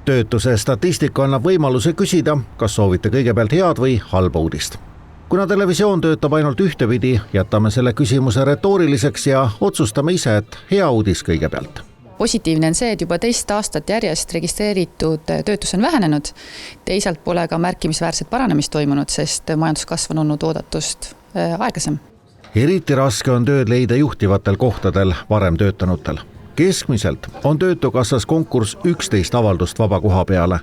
Töötuse statistika annab võimaluse küsida, kas soovite kõigepealt head või halba uudist. Kuna televisioon töötab ainult ühtepidi, jätame selle küsimuse retooriliseks ja otsustame ise, et hea uudis kõigepealt. Positiivne on see, et juba teist aastat järjest registreeritud töötus on vähenenud. Teisalt pole ka märkimisväärset paranemist toimunud, sest majanduskasv on olnud oodatust aeglasem. Eriti raske on tööd leida juhtivatel kohtadel varem töötanutel. Keskmiselt on Töötukassas konkurss 11 avaldust vaba koha peale,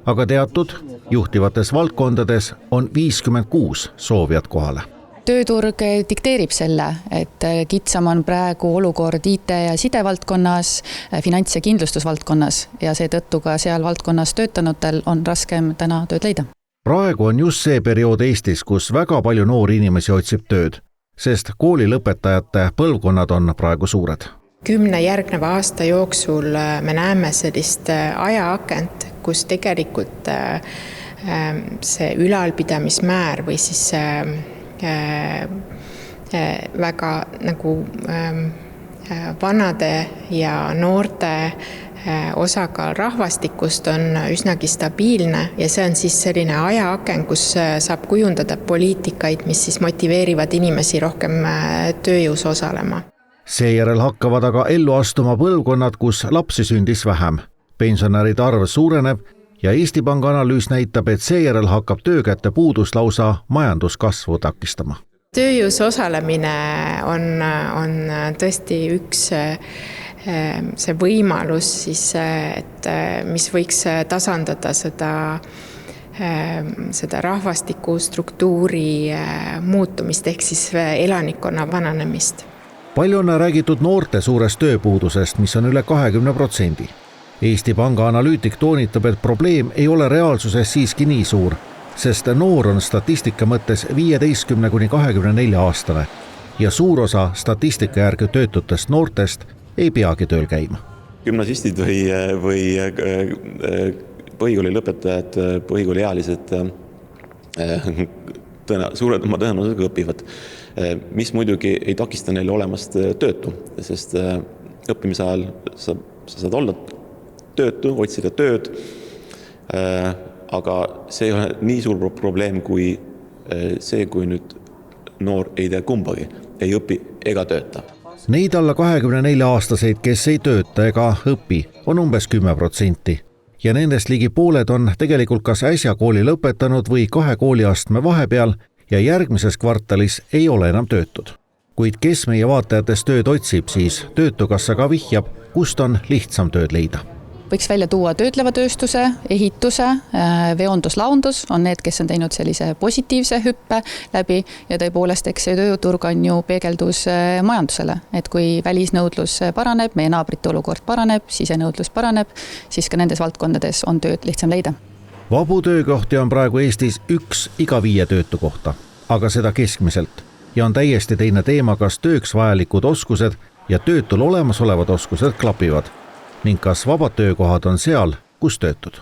aga teatud juhtivates valdkondades on 56 soovijat kohale. Tööturg dikteerib selle, et kitsam on praegu olukord IT- ja sidevaldkonnas, finants- ja kindlustusvaldkonnas ja seetõttu ka seal valdkonnas töötanutel on raskem täna tööd leida. Praegu on just see periood Eestis, kus väga palju noori inimesi otsib tööd, sest koolilõpetajate põlvkonnad on praegu suured. 10 järgneva aasta jooksul me näeme sellist ajaakent, kus tegelikult see ülalpidamismäär või siis väga nagu vanade ja noorte osakaal rahvastikust on üsnagi stabiilne ja see on siis selline ajaaken, kus saab kujundada poliitikaid, mis siis motiveerivad inimesi rohkem tööjõus osalema. Seejärel hakkavad aga ellu astuma põlvkonnad, kus lapsi sündis vähem. Pensionäride arv suureneb ja Eesti Panga analüüs näitab, et seejärel hakkab töökäte puudus lausa majanduskasvu takistama. Tööjõus osalemine on tõesti üks see võimalus, siis, et mis võiks tasandada seda rahvastiku struktuuri muutumist ehk siis elanikkonna vananemist. Palju on räägitud noorte suurest tööpuudusest, mis on üle 20%. Eesti Panga analüütik toonitab, et probleem ei ole reaalsuses siiski nii suur, sest noor on statistika mõttes 15–24 aastane ja suur osa statistika järgi töötutest noortest ei peagi tööl käima. Gümnasistid või põhikooli lõpetajad, põhikooliealised suurema tõenäosusega õpivad, mis muidugi ei takista neile olemast töötu, sest õppimise ajal sa saad olla töötu, otsida tööd, aga see ei ole nii suur probleem kui see, kui nüüd noor ei tee kumbagi, ei õpi ega tööta. Neid alla 24-aastaseid, kes ei tööta ega õpi, on umbes 10% ja nendest ligi pooled on tegelikult kas äsja kooli lõpetanud või 2 kooliastme vahepeal ja järgmises kvartalis ei ole enam töötud. Kuid kes meie vaatajatest tööd otsib, siis Töötukassa ka vihjab, kust on lihtsam tööd leida. Võiks välja tuua töötleva tööstuse, ehituse, veondus-laundus on need, kes on teinud sellise positiivse hüppe läbi ja tõepoolest, eks see tööturg on ju peegeldus majandusele, et kui välisnõudlus paraneb, meie naabrite olukord paraneb, sisenõudlus paraneb, siis ka nendes valdkondades on tööd lihtsam leida. Vabu töökohti on praegu Eestis 1 iga 5 töötu kohta, aga seda keskmiselt ja on täiesti teine teema, kas tööks vajalikud oskused ja töötul olemasolevad oskused klapivad ning kas vabad töökohad on seal, kus töötud.